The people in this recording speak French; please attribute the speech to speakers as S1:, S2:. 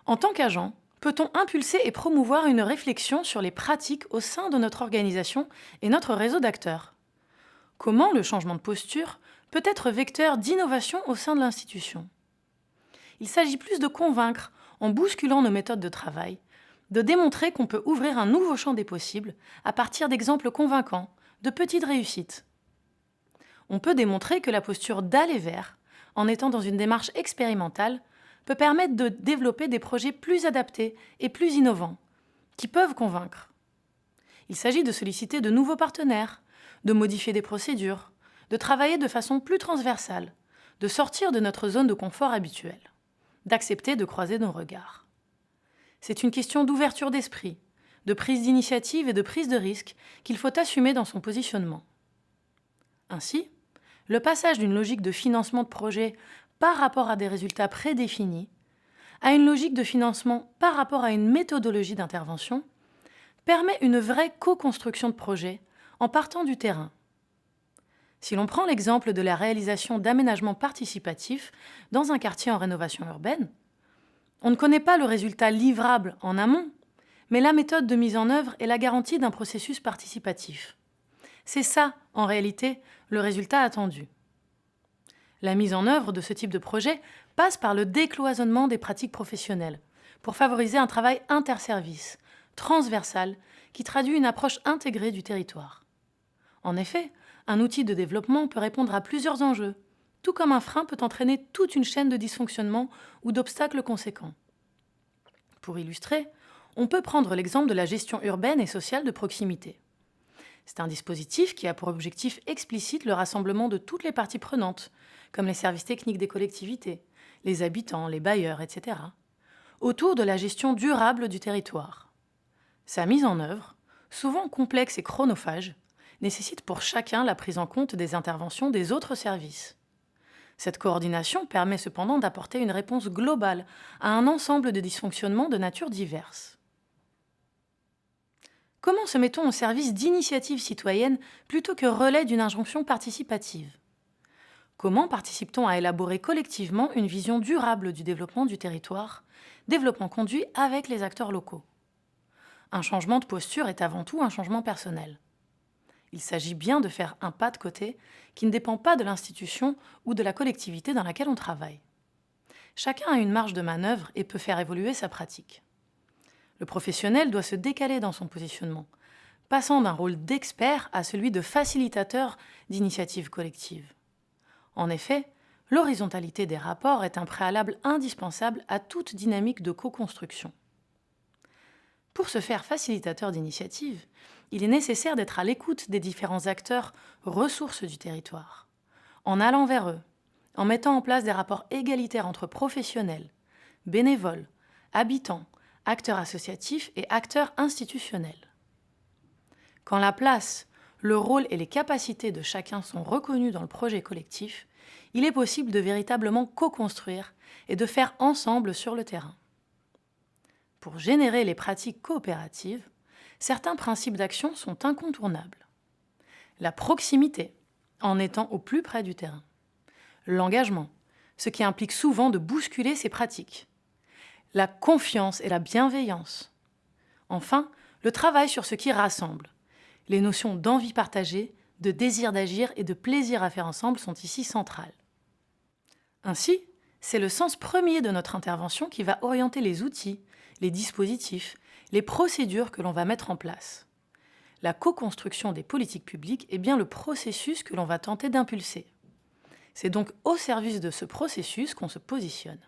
S1: En tant qu'agent, peut-on impulser et promouvoir une réflexion sur les pratiques au sein de notre organisation et notre réseau d'acteurs? Comment le changement de posture peut être vecteur d'innovation au sein de l'institution? Il s'agit plus de convaincre, en bousculant nos méthodes de travail, de démontrer qu'on peut ouvrir un nouveau champ des possibles à partir d'exemples convaincants, de petites réussites. On peut démontrer que la posture d'aller vers, en étant dans une démarche expérimentale, peut permettre de développer des projets plus adaptés et plus innovants, qui peuvent convaincre. Il s'agit de solliciter de nouveaux partenaires, de modifier des procédures, de travailler de façon plus transversale, de sortir de notre zone de confort habituelle, d'accepter de croiser nos regards. C'est une question d'ouverture d'esprit, de prise d'initiative et de prise de risque qu'il faut assumer dans son positionnement. Ainsi, le passage d'une logique de financement de projet par rapport à des résultats prédéfinis à une logique de financement par rapport à une méthodologie d'intervention permet une vraie co-construction de projet en partant du terrain. Si l'on prend l'exemple de la réalisation d'aménagements participatifs dans un quartier en rénovation urbaine, on ne connaît pas le résultat livrable en amont, mais la méthode de mise en œuvre est la garantie d'un processus participatif. C'est ça, en réalité, le résultat attendu. La mise en œuvre de ce type de projet passe par le décloisonnement des pratiques professionnelles, pour favoriser un travail interservice, transversal, qui traduit une approche intégrée du territoire. En effet, un outil de développement peut répondre à plusieurs enjeux, tout comme un frein peut entraîner toute une chaîne de dysfonctionnements ou d'obstacles conséquents. Pour illustrer, on peut prendre l'exemple de la gestion urbaine et sociale de proximité. C'est un dispositif qui a pour objectif explicite le rassemblement de toutes les parties prenantes, comme les services techniques des collectivités, les habitants, les bailleurs, etc., autour de la gestion durable du territoire. Sa mise en œuvre, souvent complexe et chronophage, nécessite pour chacun la prise en compte des interventions des autres services. Cette coordination permet cependant d'apporter une réponse globale à un ensemble de dysfonctionnements de nature diverse. Comment se met-on au service d'initiatives citoyennes plutôt que relais d'une injonction participative? Comment participe-t-on à élaborer collectivement une vision durable du développement du territoire, développement conduit avec les acteurs locaux? Un changement de posture est avant tout un changement personnel. Il s'agit bien de faire un pas de côté qui ne dépend pas de l'institution ou de la collectivité dans laquelle on travaille. Chacun a une marge de manœuvre et peut faire évoluer sa pratique. Le professionnel doit se décaler dans son positionnement, passant d'un rôle d'expert à celui de facilitateur d'initiatives collectives. En effet, l'horizontalité des rapports est un préalable indispensable à toute dynamique de co-construction. Pour se faire facilitateur d'initiatives, il est nécessaire d'être à l'écoute des différents acteurs ressources du territoire, en allant vers eux, en mettant en place des rapports égalitaires entre professionnels, bénévoles, habitants, acteurs associatifs et acteurs institutionnels. Quand la place, le rôle et les capacités de chacun sont reconnus dans le projet collectif, il est possible de véritablement co-construire et de faire ensemble sur le terrain. Pour générer les pratiques coopératives, certains principes d'action sont incontournables. La proximité, en étant au plus près du terrain. L'engagement, ce qui implique souvent de bousculer ces pratiques. La confiance et la bienveillance. Enfin, le travail sur ce qui rassemble. Les notions d'envie partagée, de désir d'agir et de plaisir à faire ensemble sont ici centrales. Ainsi, c'est le sens premier de notre intervention qui va orienter les outils, les dispositifs, les procédures que l'on va mettre en place. La co-construction des politiques publiques est bien le processus que l'on va tenter d'impulser. C'est donc au service de ce processus qu'on se positionne.